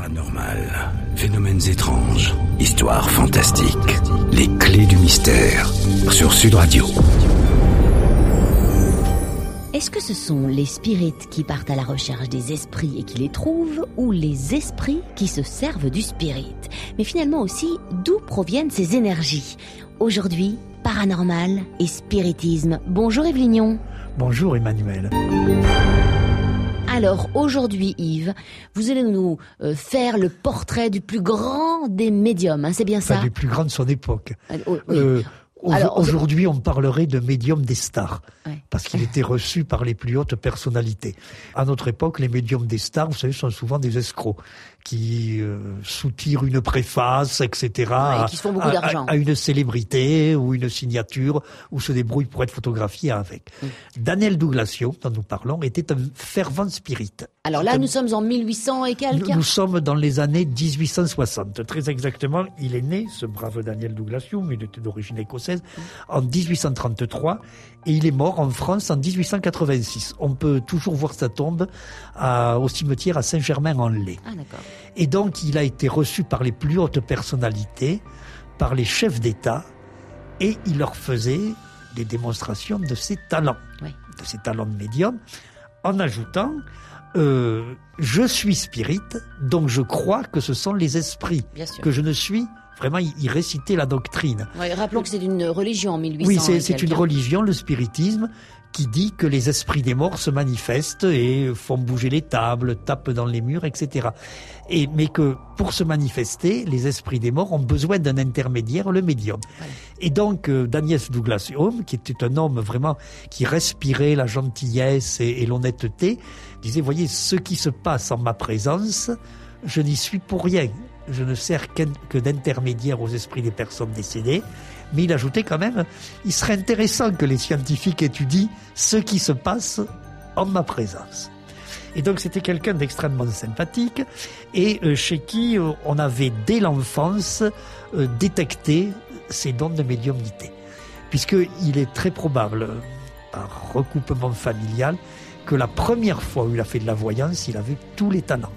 Paranormal, phénomènes étranges, histoires fantastiques, les clés du mystère sur Sud Radio. Est-ce que ce sont les spirites qui partent à la recherche des esprits et qui les trouvent, ou les esprits qui se servent du spirit? Mais finalement aussi, d'où proviennent ces énergies? Aujourd'hui, paranormal et spiritisme. Bonjour Yves Lignon. Bonjour Emmanuel. Alors aujourd'hui Yves, vous allez nous faire le portrait du plus grand des médiums, hein, c'est bien ça? Enfin, du plus grand de son époque. Oui. Aujourd'hui, on parlerait de médium des stars, Ouais. parce qu'il était reçu par les plus hautes personnalités. À notre époque, les médiums des stars, vous savez, sont souvent des escrocs qui soutirent une préface, etc. Ouais, qui se font beaucoup d'argent. À une célébrité ou une signature, ou se débrouillent pour être photographiés avec. Daniel Douglas-Home, dont nous parlons, était un fervent spirit. Alors là, nous sommes en 1800 et quelques. Nous sommes dans les années 1860. Très exactement, il est né, ce brave Daniel Douglas-Home, il était d'origine écossaise, en 1833, et il est mort en France en 1886. On peut toujours voir sa tombe au cimetière à Saint-Germain-en-Laye. Ah d'accord. Et donc, il a été reçu par les plus hautes personnalités, par les chefs d'État, et il leur faisait des démonstrations de ses talents, Oui. de ses talents de médium, en ajoutant je suis spirit, donc je crois que ce sont les esprits, Bien sûr. que je ne suis. Vraiment, il récitait la doctrine. Ouais, rappelons que c'est une religion en 1800. Oui, et c'est quelques. une religion, le spiritisme, qui dit que les esprits des morts se manifestent et font bouger les tables, tapent dans les murs, etc. Mais que pour se manifester, les esprits des morts ont besoin d'un intermédiaire, le médium. Voilà. Et donc, Daniel Douglas-Home, qui était un homme vraiment qui respirait la gentillesse et l'honnêteté, disait, voyez, ce qui se passe en ma présence, je n'y suis pour rien. Je ne sers que d'intermédiaire aux esprits des personnes décédées. Mais il ajoutait quand même, il serait intéressant que les scientifiques étudient ce qui se passe en ma présence. Et donc c'était quelqu'un d'extrêmement sympathique et chez qui on avait dès l'enfance détecté ses dons de médiumnité. Puisqu'il est très probable, par recoupement familial, que la première fois où il a fait de la voyance, il avait tous les talents.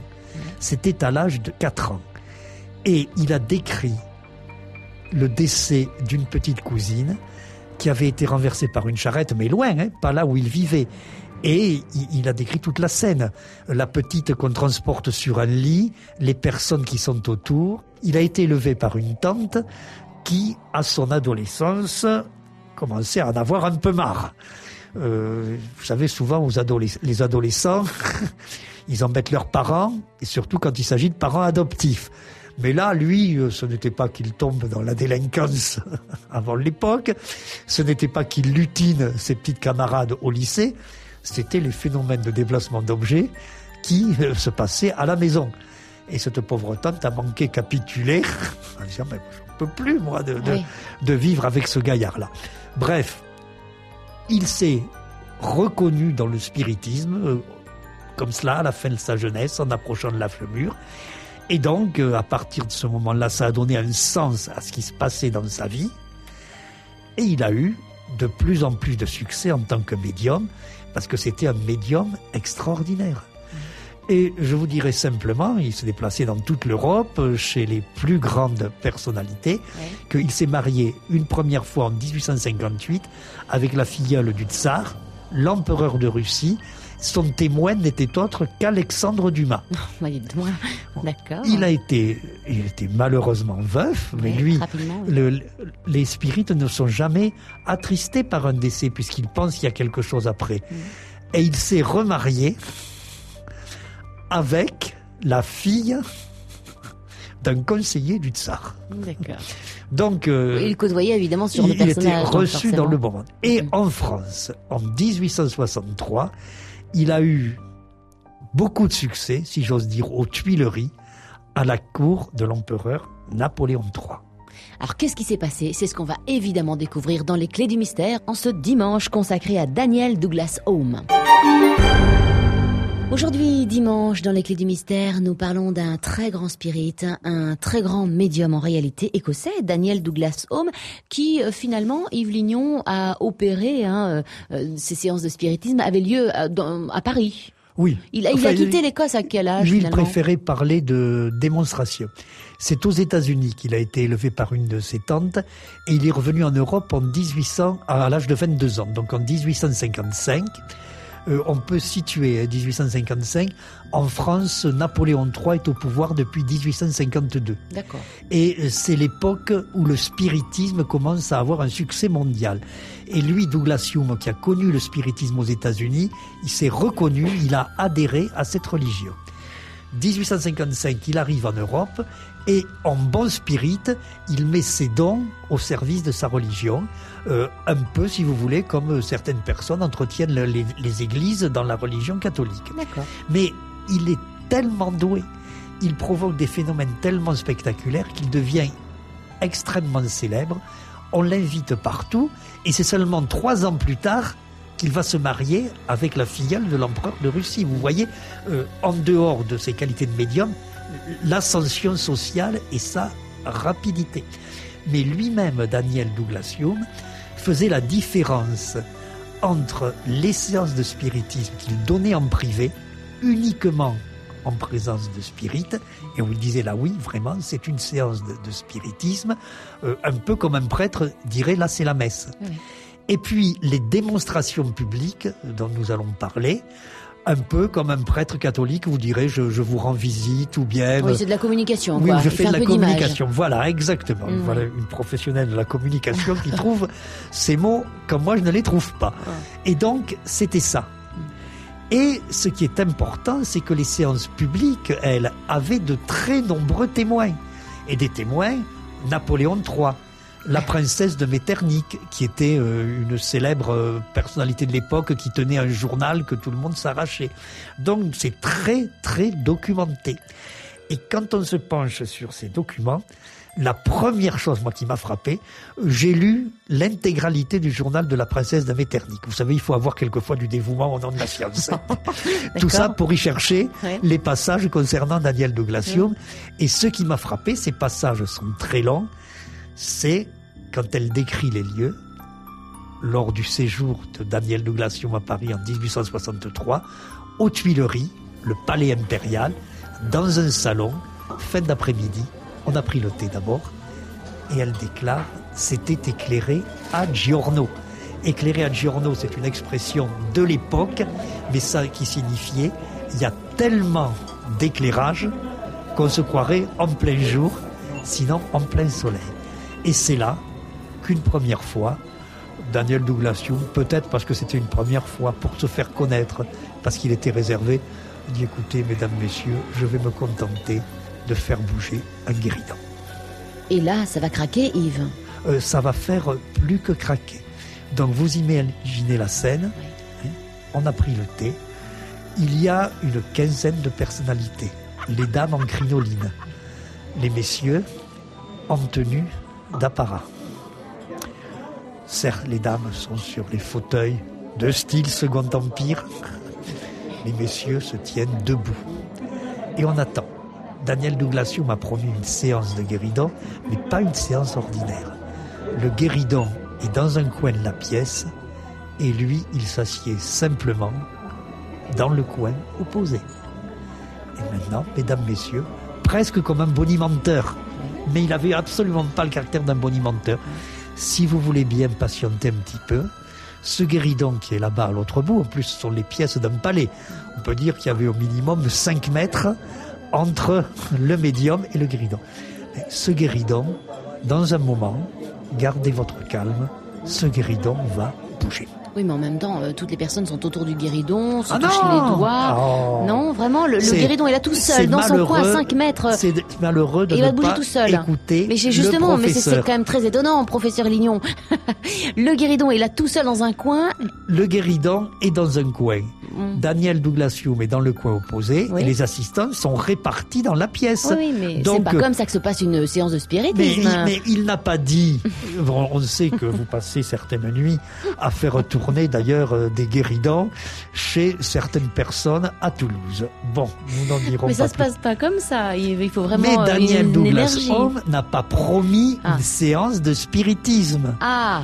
C'était à l'âge de 4 ans. Et il a décrit le décès d'une petite cousine qui avait été renversée par une charrette, mais loin, pas là où il vivait. Et il a décrit toute la scène. La petite qu'on transporte sur un lit, les personnes qui sont autour. Il a été élevé par une tante qui, à son adolescence, commençait à en avoir un peu marre. Vous savez, souvent, les adolescents, ils embêtent leurs parents, et surtout quand il s'agit de parents adoptifs. Mais là, lui, ce n'était pas qu'il tombe dans la délinquance avant l'époque, ce n'était pas qu'il lutine ses petites camarades au lycée, c'était les phénomènes de déplacement d'objets qui se passaient à la maison. Et cette pauvre tante a manqué capituler en disant, mais je ne peux plus, moi, de vivre avec ce gaillard-là. Bref, il s'est reconnu dans le spiritisme, comme cela, à la fin de sa jeunesse, en approchant de l'âge mûr. Et donc, à partir de ce moment-là, ça a donné un sens à ce qui se passait dans sa vie. Et il a eu de plus en plus de succès en tant que médium, parce que c'était un médium extraordinaire. Et je vous dirais simplement, il s'est déplacé dans toute l'Europe, chez les plus grandes personnalités, qu'il s'est marié une première fois en 1858 avec la filleule du tsar, l'empereur de Russie. Son témoin n'était autre qu'Alexandre Dumas. D'accord. Il était malheureusement veuf, mais lui, les spirites ne sont jamais attristés par un décès, puisqu'ils pensent qu'il y a quelque chose après. Et il s'est remarié avec la fille d'un conseiller du tsar. D'accord. Donc, il côtoyait évidemment sur le personnage. Il était reçu dans le bon monde. Et en France, en 1863, il a eu beaucoup de succès, si j'ose dire, aux Tuileries, à la cour de l'empereur Napoléon III. Alors qu'est-ce qui s'est passé? C'est ce qu'on va évidemment découvrir dans les Clés du Mystère en ce dimanche consacré à Daniel Douglas-Home. Aujourd'hui, dimanche, dans les Clés du Mystère, nous parlons d'un très grand spirit, un très grand médium en réalité écossais, Daniel Douglas-Home, qui finalement, Yves Lignon a opéré, ces séances de spiritisme avaient lieu à Paris. Oui. Il a quitté l'Écosse à quel âge, lui, finalement? il préférait parler de démonstration. C'est aux États-Unis qu'il a été élevé par une de ses tantes et il est revenu en Europe à l'âge de 22 ans, donc en 1855. On peut situer 1855. En France, Napoléon III est au pouvoir depuis 1852. D'accord. Et c'est l'époque où le spiritisme commence à avoir un succès mondial. Et lui, Douglas Hume, qui a connu le spiritisme aux États-Unis, il s'est reconnu, il a adhéré à cette religion. 1855, il arrive en Europe et en bon spirit, il met ses dons au service de sa religion, un peu, si vous voulez, comme certaines personnes entretiennent les églises dans la religion catholique. D'accord. Mais il est tellement doué, il provoque des phénomènes tellement spectaculaires qu'il devient extrêmement célèbre. On l'invite partout et c'est seulement 3 ans plus tard qu'il va se marier avec la filleule de l'empereur de Russie. Vous voyez, en dehors de ses qualités de médium, l'ascension sociale et sa rapidité. Mais lui-même, Daniel Douglas Hume, faisait la différence entre les séances de spiritisme qu'il donnait en privé, uniquement en présence de spirit, et on lui disait là oui, vraiment, c'est une séance de spiritisme, un peu comme un prêtre dirait là c'est la messe. Oui. Et puis les démonstrations publiques dont nous allons parler, un peu comme un prêtre catholique vous dirait je vous rends visite ou bien... Oui, c'est de la communication. Oui, quoi. je fais de la communication. D'image. Voilà, exactement. Voilà une professionnelle de la communication qui trouve ces mots comme moi je ne les trouve pas. Et donc, c'était ça. Et ce qui est important, c'est que les séances publiques, elles, avaient de très nombreux témoins. Et des témoins, Napoléon III, la princesse de Metternich, qui était une célèbre personnalité de l'époque, qui tenait un journal que tout le monde s'arrachait. Donc c'est très, très documenté. Et quand on se penche sur ces documents, la première chose, moi, qui m'a frappé, j'ai lu l'intégralité du journal de la princesse de Metternich. Vous savez, il faut avoir quelquefois du dévouement au nom de la science. Tout ça pour y chercher les passages concernant Daniel Douglas Hume. Et ce qui m'a frappé, ces passages sont très longs, c'est quand elle décrit les lieux, lors du séjour de Daniel Douglas Hume à Paris en 1863, aux Tuileries, le palais impérial, dans un salon, fin d'après-midi. On a pris le thé d'abord, et elle déclare « c'était éclairé à giorno ». Éclairé à giorno, c'est une expression de l'époque, mais ça qui signifiait « il y a tellement d'éclairage qu'on se croirait en plein jour, sinon en plein soleil ». Et c'est là qu'une première fois, Daniel Douglas Hume, peut-être parce que c'était une première fois, pour se faire connaître, parce qu'il était réservé, il dit « écoutez, mesdames, messieurs, je vais me contenter de faire bouger un guéridon ». Et là, ça va craquer, Yves? Ça va faire plus que craquer. Donc vous imaginez la scène, on a pris le thé, il y a une quinzaine de personnalités, les dames en crinoline, les messieurs en tenue d'apparat. Certes, les dames sont sur les fauteuils de style Second Empire, les messieurs se tiennent debout. Et on attend. Daniel Douglas Hume a promis une séance de guéridon, mais pas une séance ordinaire. Le guéridon est dans un coin de la pièce, et lui, il s'assied simplement dans le coin opposé. Et maintenant, mesdames, messieurs, presque comme un bonimenteur, mais il n'avait absolument pas le caractère d'un bonimenteur. Si vous voulez bien patienter un petit peu, ce guéridon qui est là-bas à l'autre bout, en plus ce sont les pièces d'un palais, on peut dire qu'il y avait au minimum 5 mètres entre le médium et le guéridon. Mais ce guéridon, dans un moment, gardez votre calme, ce guéridon va bouger. Oui, mais en même temps, toutes les personnes sont autour du guéridon, se touchent les doigts. Oh. Non, vraiment, le guéridon est là tout seul, dans son coin à 5 mètres. C'est malheureux de ne pas écouter mais justement, le mais professeur. c'est quand même très étonnant, professeur Lignon. Le guéridon est là tout seul dans un coin. Le guéridon est dans un coin. Daniel Douglas Hume est dans le coin opposé et les assistants sont répartis dans la pièce. Oui, mais donc, c'est pas comme ça que se passe une séance de spiritisme. Mais il n'a pas dit... On sait que vous passez certaines nuits à faire tourner d'ailleurs des guéridons chez certaines personnes à Toulouse. Bon, nous n'en dirons pas. Mais ça plus. Se passe pas comme ça. Il faut vraiment mais Daniel une Douglas énergie. Hume n'a pas promis une séance de spiritisme. Ah.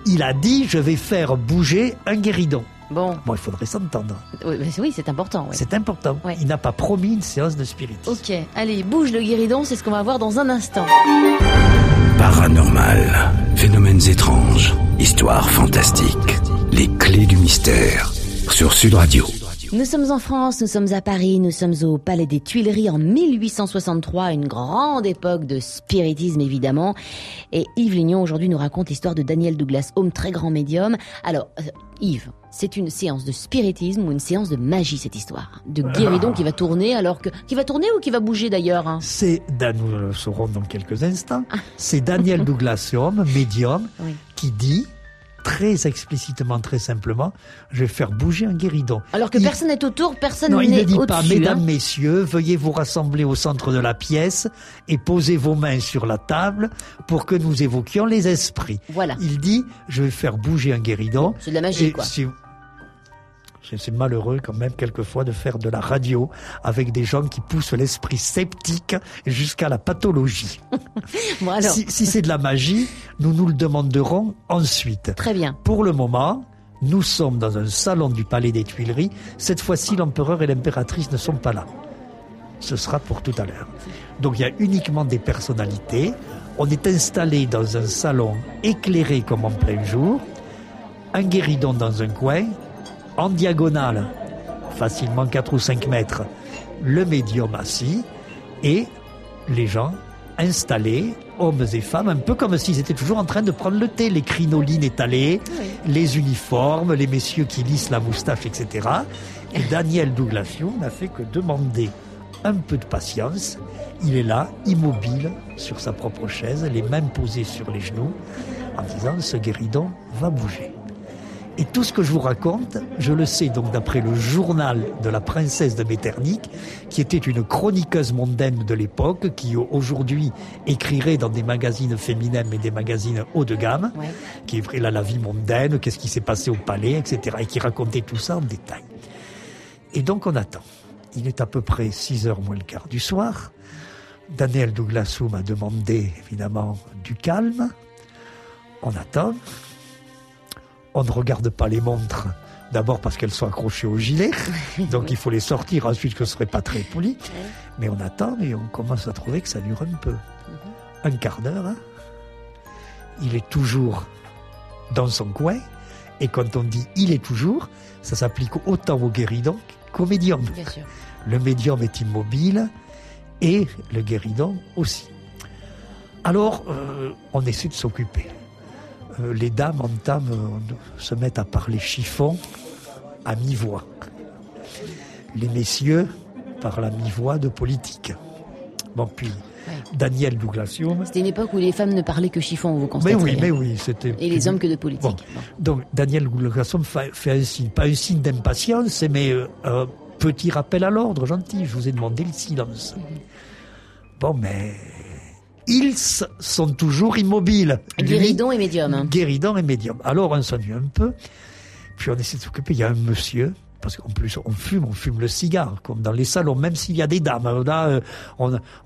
Il a dit, je vais faire bouger un guéridon. Bon, Bon, il faudrait s'entendre. oui, c'est important. Ouais. C'est important. Ouais. Il n'a pas promis une séance de spiritisme. Ok, allez, bouge le guéridon, c'est ce qu'on va voir dans un instant. Paranormal, phénomènes étranges, histoires fantastiques, les clés du mystère sur Sud Radio. Nous sommes en France, nous sommes à Paris, nous sommes au Palais des Tuileries en 1863, une grande époque de spiritisme évidemment. Et Yves Lignon aujourd'hui nous raconte l'histoire de Daniel Douglas Home, très grand médium. Alors Yves, c'est une séance de spiritisme ou une séance de magie cette histoire? De guéridon qui va tourner qui va tourner ou qui va bouger d'ailleurs hein? Nous le saurons dans quelques instants, c'est Daniel Douglas Home, médium, Oui. qui dit très explicitement, très simplement, je vais faire bouger un guéridon. Alors que personne n'est autour, personne Non, il n'est ne dit au-dessus. pas, mesdames, messieurs, veuillez vous rassembler au centre de la pièce et poser vos mains sur la table pour que nous évoquions les esprits. Voilà. Il dit, je vais faire bouger un guéridon. C'est de la magie Et quoi. C'est malheureux quand même quelquefois de faire de la radio avec des gens qui poussent l'esprit sceptique jusqu'à la pathologie. Bon alors, Si c'est de la magie, nous nous le demanderons ensuite. très bien. Pour le moment, nous sommes dans un salon du Palais des Tuileries. Cette fois-ci, l'empereur et l'impératrice ne sont pas là. Ce sera pour tout à l'heure. Donc il y a uniquement des personnalités. On est installé dans un salon éclairé comme en plein jour. Un guéridon dans un coin. En diagonale, facilement 4 ou 5 mètres, le médium assis et les gens installés, hommes et femmes, un peu comme s'ils étaient toujours en train de prendre le thé. Les crinolines étalées, les uniformes, les messieurs qui lissent la moustache, etc. Et Daniel Douglas Home n'a fait que demander un peu de patience. Il est là, immobile, sur sa propre chaise, les mains posées sur les genoux, en disant « ce guéridon va bouger ». Et tout ce que je vous raconte, je le sais donc d'après le journal de la princesse de Metternich, qui était une chroniqueuse mondaine de l'époque, qui aujourd'hui écrirait dans des magazines féminins mais des magazines haut de gamme, Ouais. qui écrirait la vie mondaine, qu'est-ce qui s'est passé au palais, etc. et qui racontait tout ça en détail. Et donc on attend. Il est à peu près 6h moins le quart du soir. Daniel Douglas Home a demandé évidemment du calme. On attend. On ne regarde pas les montres, d'abord parce qu'elles sont accrochées au gilet, donc il faut les sortir, ensuite que ce ne serait pas très poli. Mais on attend et on commence à trouver que ça dure un peu. Un quart d'heure, hein. Il est toujours dans son coin, et quand on dit « il est toujours », ça s'applique autant au guéridon qu'au médium. Bien sûr. Le médium est immobile, et le guéridon aussi. Alors, on essaie de s'occuper. Les dames se mettent à parler chiffon à mi-voix. Les messieurs parlent à mi-voix de politique. Bon, puis Daniel Douglas Home. C'était une époque où les femmes ne parlaient que chiffon, vous constatez. Mais oui, c'était. Et les hommes que de politique. Bon. Donc Daniel Douglas Home fait un signe, pas un signe d'impatience, mais un petit rappel à l'ordre, gentil. Je vous ai demandé le silence. Bon, mais ils sont toujours immobiles. Guéridon et médium. Hein. Guéridon et médium. Alors on s'ennuie un peu, puis on essaie de s'occuper. Il y a un monsieur, parce qu'en plus on fume le cigare, comme dans les salons, même s'il y a des dames. Là,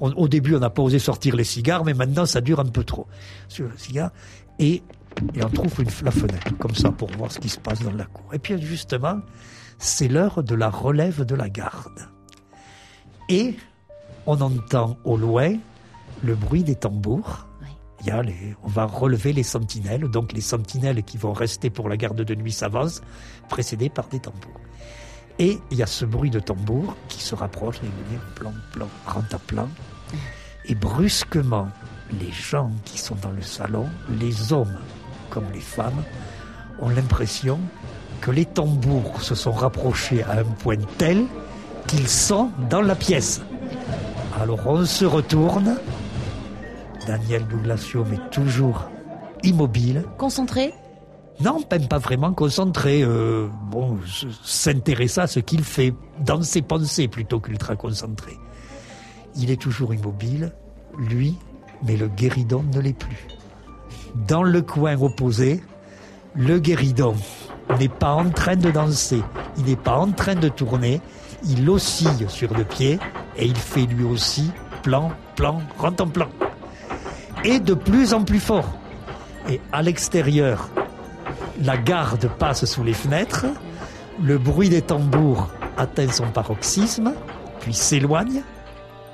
au début on n'a pas osé sortir les cigares, mais maintenant ça dure un peu trop. Sur le cigare, et on trouve la fenêtre, comme ça, pour voir ce qui se passe dans la cour. Et puis justement, c'est l'heure de la relève de la garde. Et on entend au loin le bruit des tambours. Il y a on va relever les sentinelles, donc les sentinelles qui vont rester pour la garde de nuit s'avancent, précédées par des tambours. Et il y a ce bruit de tambour qui se rapproche, et il dit plan, plan, rentre à plan. Et brusquement, les gens qui sont dans le salon, les hommes comme les femmes, ont l'impression que les tambours se sont rapprochés à un point tel qu'ils sont dans la pièce. Alors on se retourne. Daniel Douglas Home est toujours immobile. Concentré ? Non, même pas vraiment concentré. S'intéresser à ce qu'il fait, dans ses pensées plutôt qu'ultra concentré. Il est toujours immobile, lui, mais le guéridon ne l'est plus. Dans le coin opposé, le guéridon n'est pas en train de danser, il n'est pas en train de tourner, il oscille sur le pied et il fait lui aussi plan, plan, rentre en plan. Et de plus en plus fort. Et à l'extérieur, la garde passe sous les fenêtres, Le bruit des tambours atteint son paroxysme, puis s'éloigne.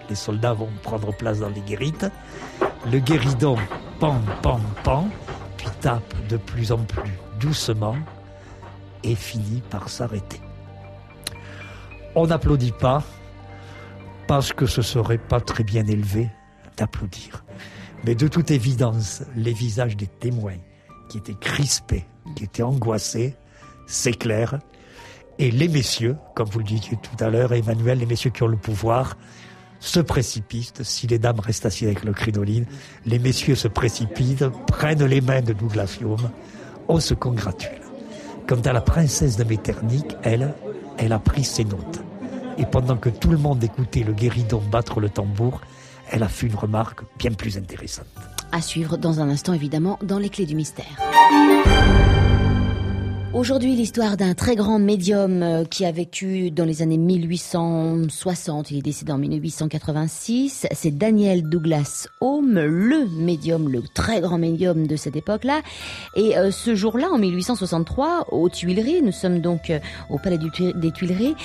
Les soldats vont prendre place dans les guérites. Le guéridon pan, pan, pan, puis tape de plus en plus doucement et finit par s'arrêter. On n'applaudit pas parce que ce serait pas très bien élevé d'applaudir. Mais de toute évidence, les visages des témoins qui étaient crispés, qui étaient angoissés, s'éclairent. Et les messieurs, comme vous le disiez tout à l'heure, Emmanuel, les messieurs qui ont le pouvoir, se précipitent. Si les dames restent assises avec le crinoline, les messieurs se précipitent, prennent les mains de Douglas Home. On se congratule. Quant à la princesse de Metternich, elle a pris ses notes. Et pendant que tout le monde écoutait le guéridon battre le tambour, elle a fait une remarque bien plus intéressante. À suivre dans un instant, évidemment, dans les clés du mystère. Aujourd'hui, l'histoire d'un très grand médium qui a vécu dans les années 1860, il est décédé en 1886, c'est Daniel Douglas Home, le médium, le très grand médium de cette époque-là. Et ce jour-là, en 1863, aux Tuileries, nous sommes donc au Palais des Tuileries,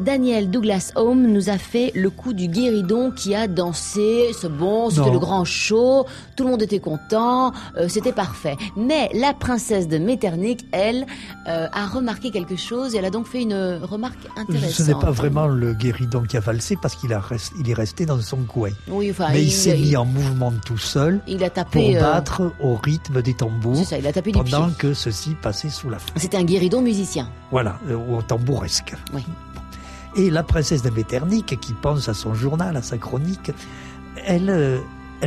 Daniel Douglas Home nous a fait le coup du guéridon qui a dansé, c'était le grand show, tout le monde était content, c'était parfait. Mais la princesse de Metternich, elle, a remarqué quelque chose et elle a donc fait une remarque intéressante. Ce n'est pas vraiment le guéridon qui a valsé parce qu'il est resté dans son coin. Oui, enfin, mais il s'est mis en mouvement tout seul il a tapé, pour battre au rythme des tambours. C'est ça, il a tapé du pied. Pendant que ceux-ci passaient sous la flûte. C'était un guéridon musicien. Voilà, au tambouresque. Oui. Et la princesse de Metternich, qui pense à son journal, à sa chronique, elle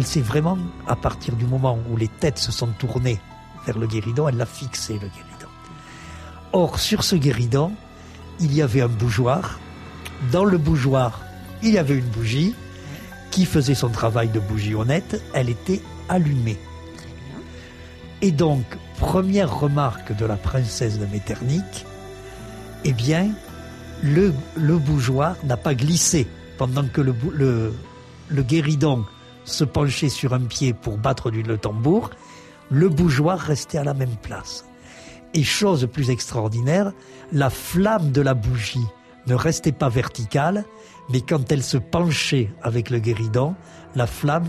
sait vraiment, à partir du moment où les têtes se sont tournées vers le guéridon, elle l'a fixé, le guéridon. Or, sur ce guéridon, il y avait un bougeoir. Dans le bougeoir, il y avait une bougie qui faisait son travail de bougie honnête. Elle était allumée. Très bien. Et donc, première remarque de la princesse de Metternich, eh bien, le bougeoir n'a pas glissé pendant que le guéridon se penchait sur un pied pour battre le tambour. Le bougeoir restait à la même place. Et chose plus extraordinaire, la flamme de la bougie ne restait pas verticale, mais quand elle se penchait avec le guéridon, la flamme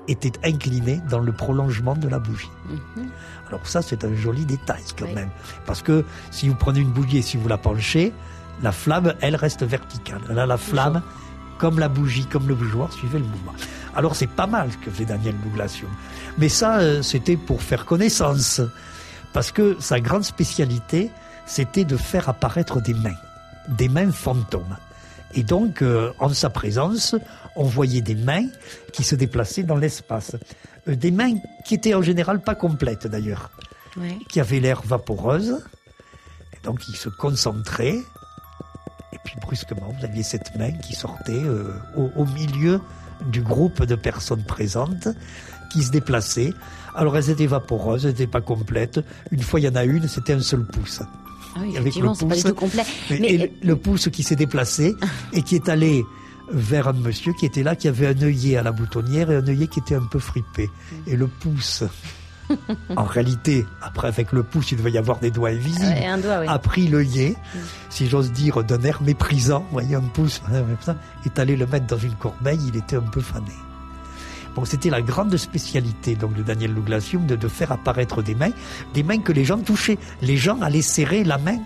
était inclinée dans le prolongement de la bougie. Mm-hmm. Alors ça, c'est un joli détail quand Oui. même. Parce que si vous prenez une bougie et si vous la penchez, la flamme, elle reste verticale. Là, la flamme, comme la bougie, comme le bougeoir, suivait le mouvement. Alors c'est pas mal ce que fait Daniel Douglas Home. Mais ça, c'était pour faire connaissance. Parce que sa grande spécialité, c'était de faire apparaître des mains fantômes. Et donc, en sa présence, on voyait des mains qui se déplaçaient dans l'espace. Des mains qui étaient en général pas complètes d'ailleurs, Oui. qui avaient l'air vaporeuses. Et donc, ils se concentraient. Et puis, brusquement, vous aviez cette main qui sortait au milieu du groupe de personnes présentes, qui se déplaçaient. Alors, elles étaient vaporeuses, elles n'étaient pas complètes. Une fois, il y en a une, c'était un seul pouce. Ah oui, Avec effectivement, le c'est pas du pouce. tout complet. Et le pouce qui s'est déplacé et qui est allé vers un monsieur qui était là, qui avait un œillet à la boutonnière et un œillet qui était un peu fripé. Et le pouce, en réalité, après avec le pouce, il devait y avoir des doigts invisibles, Un doigt, oui. a pris l'œillet, si j'ose dire, d'un air méprisant. Vous voyez, un pouce, est allé le mettre dans une corbeille, il était un peu fané. Bon, c'était la grande spécialité donc de Daniel Douglas Home de faire apparaître des mains que les gens touchaient. Les gens allaient serrer la main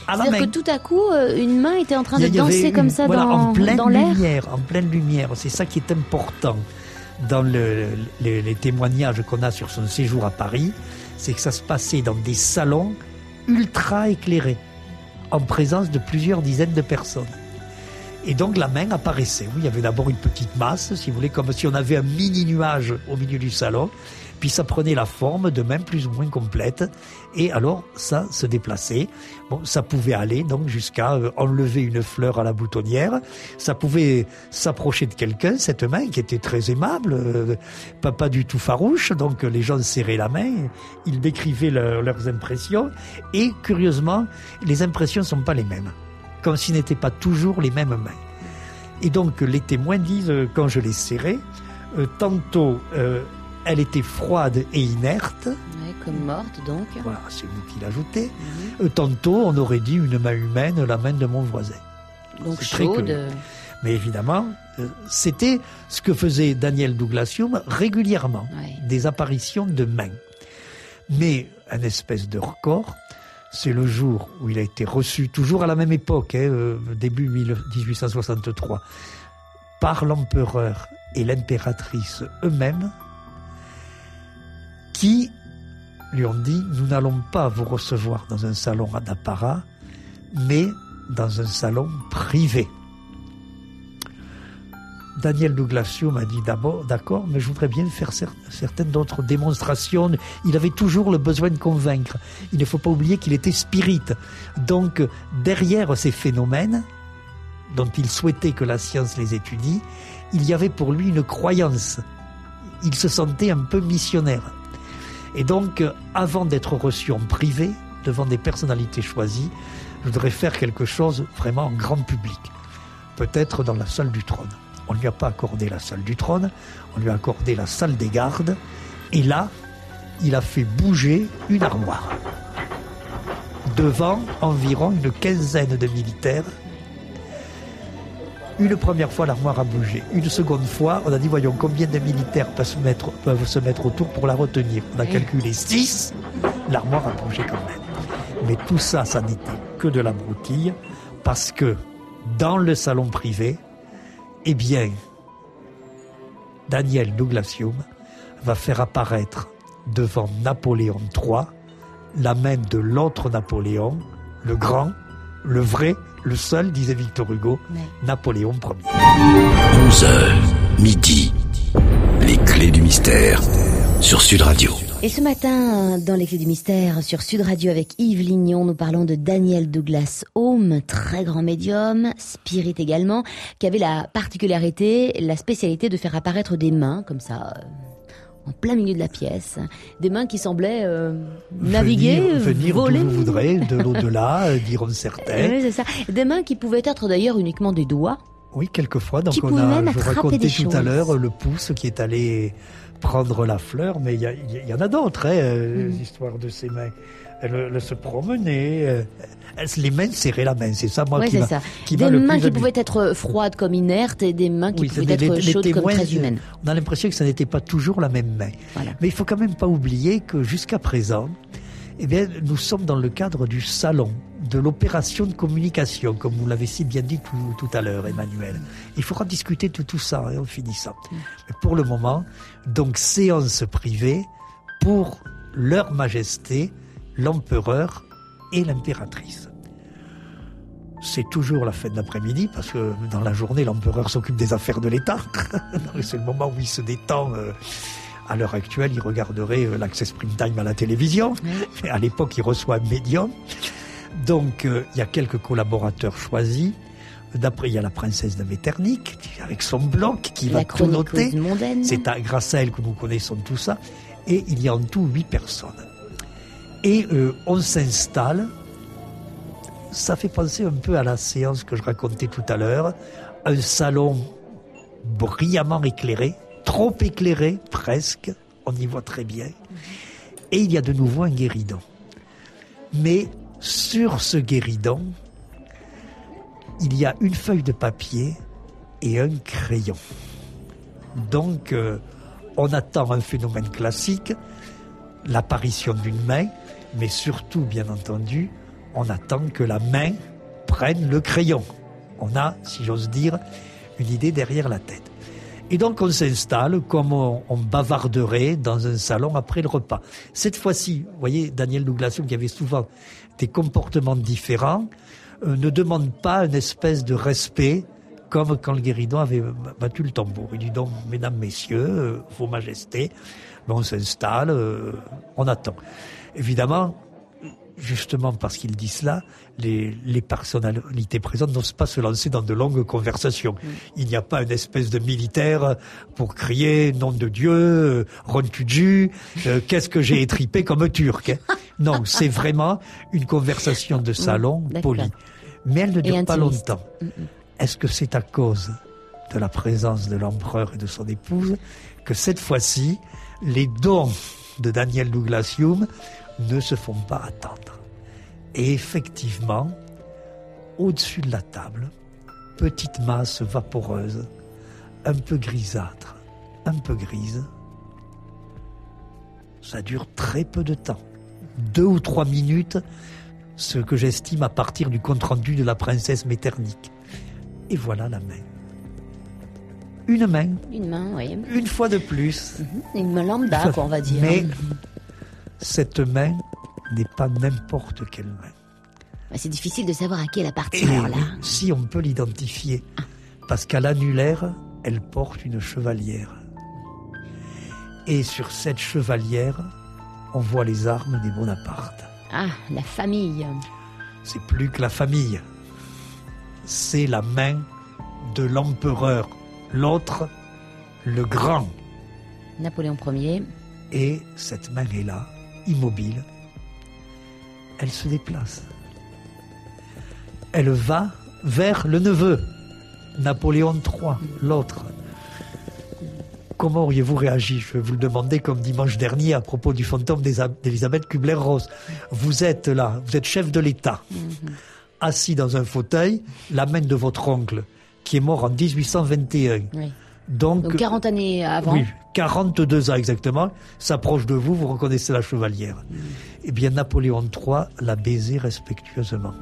à la main. C'est-à-dire que tout à coup, une main était en train de danser comme ça en pleine dans l'air. lumière, en pleine lumière. C'est ça qui est important dans les témoignages qu'on a sur son séjour à Paris, c'est que ça se passait dans des salons ultra éclairés, en présence de plusieurs dizaines de personnes. Et donc la main apparaissait. Oui, il y avait d'abord une petite masse, si vous voulez, comme si on avait un mini nuage au milieu du salon. Puis ça prenait la forme de mains plus ou moins complètes. Et alors ça se déplaçait. Bon, ça pouvait aller donc jusqu'à enlever une fleur à la boutonnière. Ça pouvait s'approcher de quelqu'un, cette main qui était très aimable, pas du tout farouche. Donc les gens serraient la main, ils décrivaient leurs impressions. Et curieusement, les impressions ne sont pas les mêmes, comme s'ils n'étaient pas toujours les mêmes mains. Et donc les témoins disent, quand je les serrais, tantôt elle était froide et inerte, Oui, Comme morte, donc. Voilà, c'est vous qui l'ajoutez. Tantôt, on aurait dit une main humaine, la main de mon voisin. Donc C'est très chaude. curieux. Mais évidemment, c'était ce que faisait Daniel Douglas Hume régulièrement, Ouais. des apparitions de mains. Mais un espèce de record, c'est le jour où il a été reçu, toujours à la même époque, début 1863, par l'empereur et l'impératrice eux-mêmes, qui lui ont dit « Nous n'allons pas vous recevoir dans un salon d'apparat, mais dans un salon privé. » Daniel Douglas Hume a dit d'abord, d'accord, mais je voudrais bien faire certaines d'autres démonstrations. Il avait toujours le besoin de convaincre. Il ne faut pas oublier qu'il était spirit. Donc, derrière ces phénomènes, dont il souhaitait que la science les étudie, il y avait pour lui une croyance. Il se sentait un peu missionnaire. Et donc, avant d'être reçu en privé, devant des personnalités choisies, je voudrais faire quelque chose vraiment en grand public. Peut-être dans la salle du trône. On ne lui a pas accordé la salle du trône, on lui a accordé la salle des gardes. Et là, il a fait bouger une armoire. Devant environ une quinzaine de militaires. Une première fois, l'armoire a bougé. Une seconde fois, on a dit, voyons, combien de militaires peuvent se mettre autour pour la retenir. On a calculé 6, l'armoire a bougé quand même. Mais tout ça, ça n'était que de la broutille, parce que dans le salon privé, eh bien, Daniel Douglas Hume va faire apparaître devant Napoléon III la main de l'autre Napoléon, le grand, le vrai, le seul, disait Victor Hugo, Napoléon Ier. 11h, midi, les clés du mystère sur Sud Radio. Et ce matin, dans les clés du mystère sur Sud Radio avec Yves Lignon, nous parlons de Daniel Douglas Hume, très grand médium, spirit également, qui avait la particularité, la spécialité de faire apparaître des mains, comme ça, en plein milieu de la pièce. Des mains qui semblaient naviguer, venir voler. d'où vous voudrez, de l'au-delà, diront certains. Oui, c'est ça. Des mains qui pouvaient être d'ailleurs uniquement des doigts. Oui, quelquefois. Donc Qui on pouvait même je attraper racontais des tout à choses. l'heure le pouce qui est allé prendre la fleur, mais il y en a d'autres, les histoires de ces mains. Elle se promenait, les mains serraient la main, c'est ça moi Oui, qui c'est m'a ça. qui Des m'a le mains plus qui amusé. pouvaient être froides comme inertes et des mains qui Oui, pouvaient c'est être les chaudes comme témoins, très humaines. On a l'impression que ça n'était pas toujours la même main. Voilà. Mais il faut quand même pas oublier que jusqu'à présent, eh bien, nous sommes dans le cadre du salon, de l'opération de communication, comme vous l'avez si bien dit tout à l'heure, Emmanuel. Il faudra discuter de tout ça, on finit ça. Mais pour le moment, donc séance privée pour leur majesté, l'empereur et l'impératrice. C'est toujours la fin d'après-midi, parce que dans la journée, l'empereur s'occupe des affaires de l'État. C'est le moment où il se détend. À l'heure actuelle, il regarderait l'Access Prime Time à la télévision. Oui. À l'époque, il reçoit un médium. Donc, il y a quelques collaborateurs choisis. D'après, il y a la princesse de Metternich, avec son bloc, qui va tout noter. C'est grâce à elle que nous connaissons tout ça. Et il y a en tout 8 personnes. Et on s'installe. Ça fait penser un peu à la séance que je racontais tout à l'heure. Un salon brillamment éclairé, trop éclairé, presque. On y voit très bien. Et il y a de nouveau un guéridon. Mais sur ce guéridon, il y a une feuille de papier et un crayon. Donc, on attend un phénomène classique, l'apparition d'une main, mais surtout, bien entendu, on attend que la main prenne le crayon. On a, si j'ose dire, une idée derrière la tête. Et donc, on s'installe comme on bavarderait dans un salon après le repas. Cette fois-ci, vous voyez, Daniel Douglas Hume, qui avait souvent des comportements différents, ne demande pas une espèce de respect comme quand le guéridon avait battu le tambour. Il dit donc, mesdames, messieurs, vos majestés, on s'installe, on attend. Évidemment, justement parce qu'il dit cela, les personnalités présentes n'osent pas se lancer dans de longues conversations. Il n'y a pas une espèce de militaire pour crier « Nom de Dieu, Rontuju, qu'est-ce que j'ai étripé comme turc ?» Non, c'est vraiment une conversation de salon polie. Mais elle ne dure pas longtemps. Est-ce que c'est à cause de la présence de l'empereur et de son épouse que cette fois-ci, les dons de Daniel Douglas Hume ne se font pas attendre. Et effectivement, au-dessus de la table, petite masse vaporeuse, un peu grisâtre, un peu grise. Ça dure très peu de temps. 2 ou 3 minutes, ce que j'estime à partir du compte-rendu de la princesse Metternich. Et voilà la main. Une main. Une main, oui. Une fois de plus. Une main lambda, quoi, on va dire. Mais cette main n'est pas n'importe quelle main. C'est difficile de savoir à qui elle appartient, Et alors là. si on peut l'identifier, parce qu'à l'annulaire, elle porte une chevalière. Et sur cette chevalière, on voit les armes des Bonaparte. Ah, la famille. C'est plus que la famille. C'est la main de l'empereur. L'autre, le grand. Napoléon Ier. Et cette main est là, immobile. Elle se déplace. Elle va vers le neveu, Napoléon III, l'autre. Comment auriez-vous réagi? Je vais vous le demander comme dimanche dernier à propos du fantôme d'Elisabeth Kubler-Ross. Vous êtes là, vous êtes chef de l'État, assis dans un fauteuil, la main de votre oncle, qui est mort en 1821. Oui. Donc 40 années avant. Oui, 42 ans exactement, s'approche de vous, vous reconnaissez la chevalière. Eh bien, Napoléon III l'a baisé respectueusement.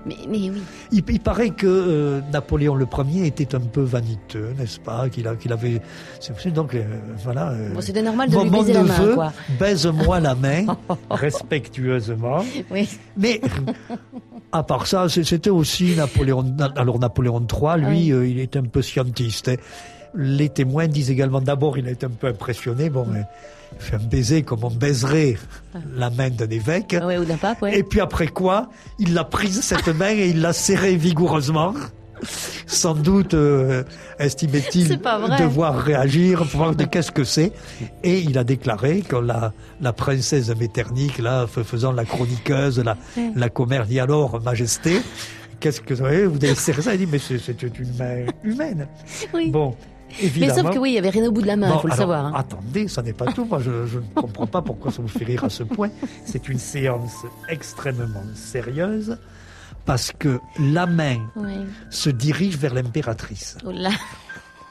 Mais oui. Il paraît que Napoléon le Ier était un peu vaniteux, n'est-ce pas? Qu'il avait. C'est donc voilà. Bon, c'était normal de lui baiser la main, quoi. Baise-moi la main respectueusement. Oui. Mais à part ça, c'était aussi Napoléon. Alors Napoléon III, lui, il est un peu scientiste. Hein. Les témoins disent également, d'abord, il a été un peu impressionné. Bon, il fait un baiser comme on baiserait la main d'un évêque. Ouais, ou d'un pape, ouais. Et puis après quoi, il l'a prise, cette main, et il l'a serrée vigoureusement. Sans doute, estimait-il devoir réagir pour voir de qu'est-ce que c'est. Et il a déclaré que la princesse Metternich, là, faisant la chroniqueuse, la commère, dit alors, Majesté, qu'est-ce que vous avez serré ça? Il dit, mais c'est une main humaine. Oui. Bon. Évidemment. Mais sauf que oui, il n'y avait rien au bout de la main, il faut le savoir. Hein. Attendez, ça n'est pas tout. Moi, je ne comprends pas pourquoi ça vous fait rire à ce point. C'est une séance extrêmement sérieuse parce que la main se dirige vers l'impératrice. Oh là.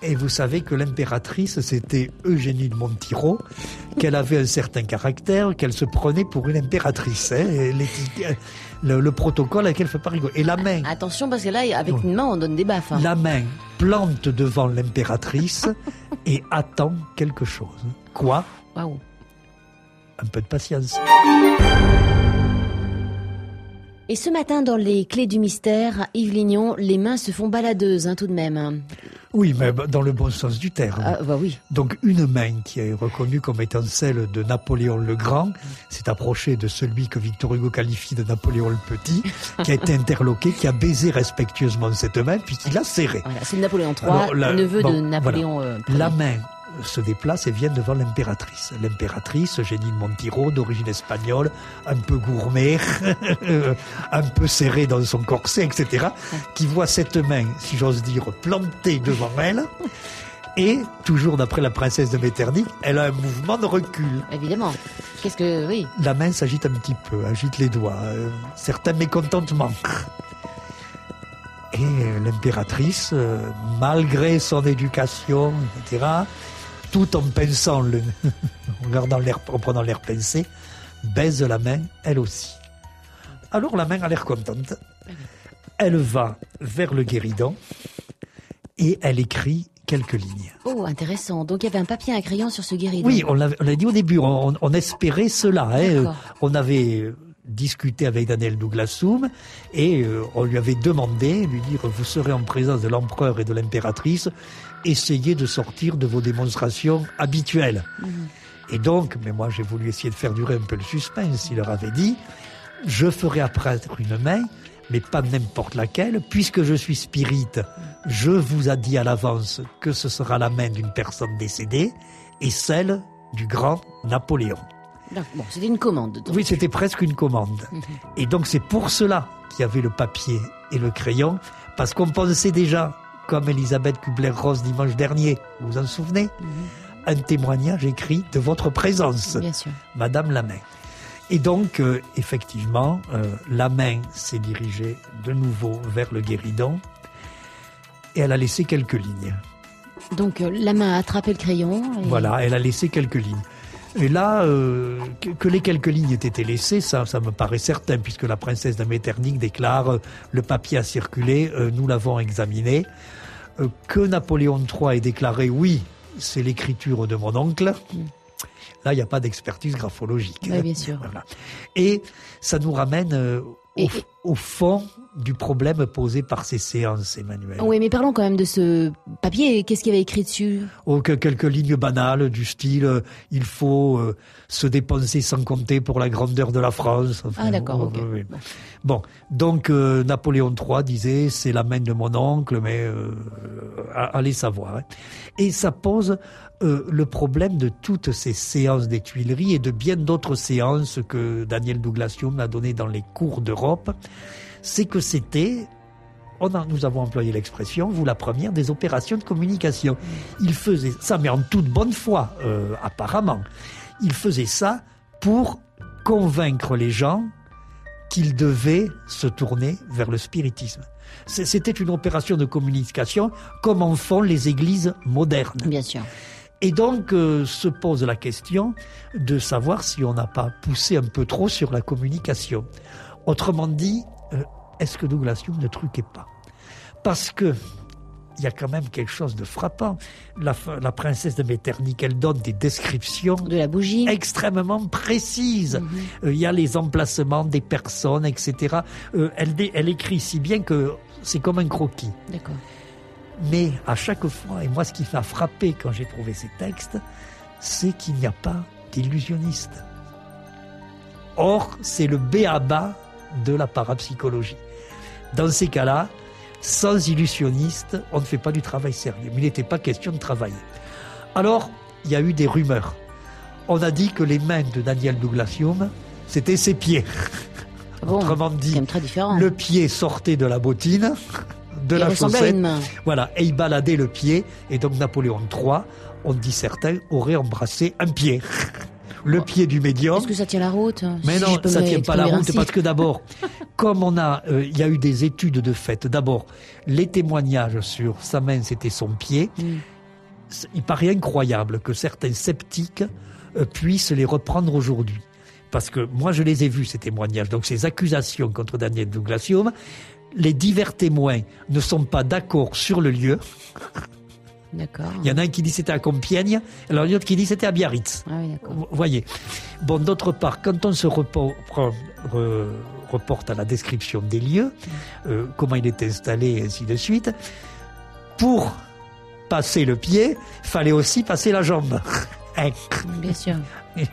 Et vous savez que l'impératrice, c'était Eugénie de Montijo, qu'elle avait un certain caractère, qu'elle se prenait pour une impératrice. Hein, le protocole à laquelle elle ne fait pas rigoler. Et la main... Attention, parce que là, avec une main, on donne des baffes. Hein. La main plante devant l'impératrice et attend quelque chose. Quoi? Waouh. Un peu de patience. Et ce matin, dans les Clés du mystère, Yves Lignon, les mains se font baladeuses, hein, tout de même. Oui, mais dans le bon sens du terme. Bah oui. Donc une main qui est reconnue comme étant celle de Napoléon le Grand s'est approchée de celui que Victor Hugo qualifie de Napoléon le Petit, qui a été interloqué, qui a baisé respectueusement cette main, puis qui l'a serrée. Voilà, c'est Napoléon III, neveu de Napoléon Ier. La main se déplace et vient devant l'impératrice. L'impératrice, Eugénie de Montijo, d'origine espagnole, un peu gourmet, un peu serrée dans son corset, etc., qui voit cette main, si j'ose dire, plantée devant elle. Et, toujours d'après la princesse de Metternich, elle a un mouvement de recul. Évidemment. Qu'est-ce que... Oui. La main s'agite un petit peu, agite les doigts, certains mécontentements. Et l'impératrice, malgré son éducation, etc., tout en pinçant, en prenant l'air pincé, baise la main, elle aussi. Alors la main a l'air contente. Elle va vers le guéridon et elle écrit quelques lignes. Oh, intéressant. Donc il y avait un papier et un crayon sur ce guéridon. Oui, on l'a dit au début, on espérait cela. Hein. On avait discuté avec Daniel Douglas Hume et on lui avait demandé, lui dire, vous serez en présence de l'empereur et de l'impératrice, essayez de sortir de vos démonstrations habituelles. Et donc, mais moi j'ai voulu essayer de faire durer un peu le suspense, il leur avait dit, je ferai apparaître une main, mais pas n'importe laquelle, puisque je suis spirit, je vous ai dit à l'avance que ce sera la main d'une personne décédée et celle du grand Napoléon. Bon, c'était une commande. Donc. Oui, c'était presque une commande. Et donc c'est pour cela qu'il y avait le papier et le crayon, parce qu'on pensait déjà, comme Elisabeth Kubler-Ross dimanche dernier, vous vous en souvenez, un témoignage écrit de votre présence, Bien sûr. Madame la main. Et donc, effectivement, la main s'est dirigée de nouveau vers le guéridon et elle a laissé quelques lignes. Donc la main a attrapé le crayon. Et... Voilà, elle a laissé quelques lignes. Et là, que les quelques lignes aient été laissées, ça me paraît certain, puisque la princesse de Metternich déclare le papier a circulé, nous l'avons examiné. Que Napoléon III ait déclaré oui, c'est l'écriture de mon oncle. Là, il n'y a pas d'expertise graphologique. Oui, bien sûr. Voilà. Et ça nous ramène au fond du problème posé par ces séances, Emmanuel. Oui, mais parlons quand même de ce papier. Qu'est-ce qu'il y avait écrit dessus ? Quelques lignes banales du style il faut se dépenser sans compter pour la grandeur de la France. Enfin, d'accord, ok. Oui. Bon, donc Napoléon III disait c'est la main de mon oncle, mais allez savoir. Hein. Et ça pose le problème de toutes ces séances des Tuileries et de bien d'autres séances que Daniel Douglas-Home a données dans les cours d'Europe, c'est que c'était, nous avons employé l'expression, vous la première, des opérations de communication. Il faisait ça, mais en toute bonne foi, apparemment. Il faisait ça pour convaincre les gens qu'ils devaient se tourner vers le spiritisme. C'était une opération de communication comme en font les églises modernes. Bien sûr. Et donc se pose la question de savoir si on n'a pas poussé un peu trop sur la communication. Autrement dit, est-ce que Douglas-Home ne truquait pas ? Parce que il y a quand même quelque chose de frappant. La princesse de Metternich, elle donne des descriptions de la bougie extrêmement précises. Il y a les emplacements des personnes, etc. Elle écrit si bien que c'est comme un croquis. D'accord. Mais à chaque fois, et moi ce qui m'a frappé quand j'ai trouvé ces textes, c'est qu'il n'y a pas d'illusionniste. Or, c'est le b.a.-ba de la parapsychologie. Dans ces cas-là, sans illusionniste, on ne fait pas du travail sérieux. Mais il n'était pas question de travailler. Alors, il y a eu des rumeurs. On a dit que les mains de Daniel Douglas-Home, c'était ses pieds. Bon, autrement dit, c'est quand même très différent. Le pied sortait de la bottine, de la chaussette. À une main. Voilà, et il baladait le pied. Et donc Napoléon III, on dit certains, aurait embrassé un pied. Le pied du médium. Est-ce que ça tient la route ? Mais non, ça ne tient pas la route parce que d'abord, comme il y a eu des études de fait, d'abord, les témoignages sur sa main, c'était son pied. Il paraît incroyable que certains sceptiques puissent les reprendre aujourd'hui. Parce que moi, je les ai vus, ces témoignages. Donc, ces accusations contre Daniel Douglas-Home, les divers témoins ne sont pas d'accord sur le lieu. D'accord. Il y en a un qui dit c'était à Compiègne, alors il y en a un autre qui dit c'était à Biarritz. Ah oui, d'accord. Vous voyez. Bon, d'autre part, quand on se reporte à la description des lieux, comment il est installé, et ainsi de suite, pour passer le pied, il fallait aussi passer la jambe. Bien sûr.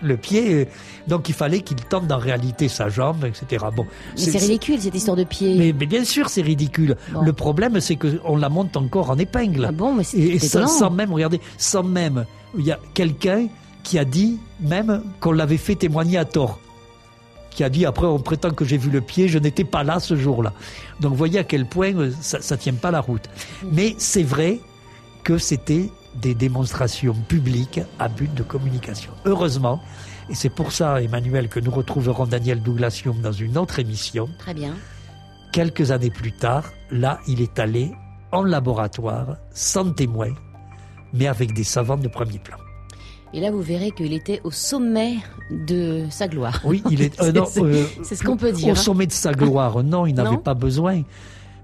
Le pied, donc il fallait qu'il tende en réalité sa jambe, etc. Bon, mais c'est ridicule cette histoire de pied. Mais bien sûr c'est ridicule. Bon. Le problème c'est qu'on la monte encore en épingle. Ah bon, mais c'est et sans même, regardez, il y a quelqu'un qui a dit même qu'on l'avait fait témoigner à tort. Qui a dit après on prétend que j'ai vu le pied, je n'étais pas là ce jour-là. Donc vous voyez à quel point ça tient pas la route. Mais c'est vrai que c'était des démonstrations publiques à but de communication. Heureusement, et c'est pour ça, Emmanuel, que nous retrouverons Daniel Douglas-Home dans une autre émission. Très bien. Quelques années plus tard, là, il est allé en laboratoire, sans témoin, mais avec des savants de premier plan. Et là, vous verrez qu'il était au sommet de sa gloire. Oui, il est... c'est ce qu'on peut dire. Au sommet de sa gloire, non, il n'avait pas besoin,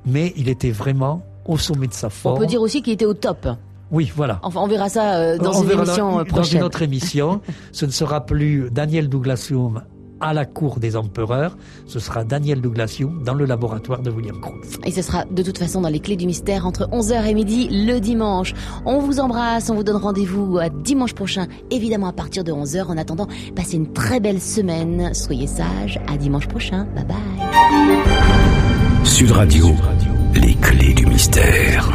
mais il était vraiment au sommet de sa forme. On peut dire aussi qu'il était au top. Oui, voilà. Enfin, on verra ça dans une émission prochaine. Dans une autre émission, ce ne sera plus Daniel Douglas-Home à la cour des empereurs, ce sera Daniel Douglas-Home dans le laboratoire de William Crookes. Et ce sera de toute façon dans les clés du mystère entre 11h et midi le dimanche. On vous embrasse, on vous donne rendez-vous à dimanche prochain, évidemment à partir de 11h. En attendant, passez une très belle semaine, soyez sages, à dimanche prochain, bye bye. Sud Radio, les clés du mystère.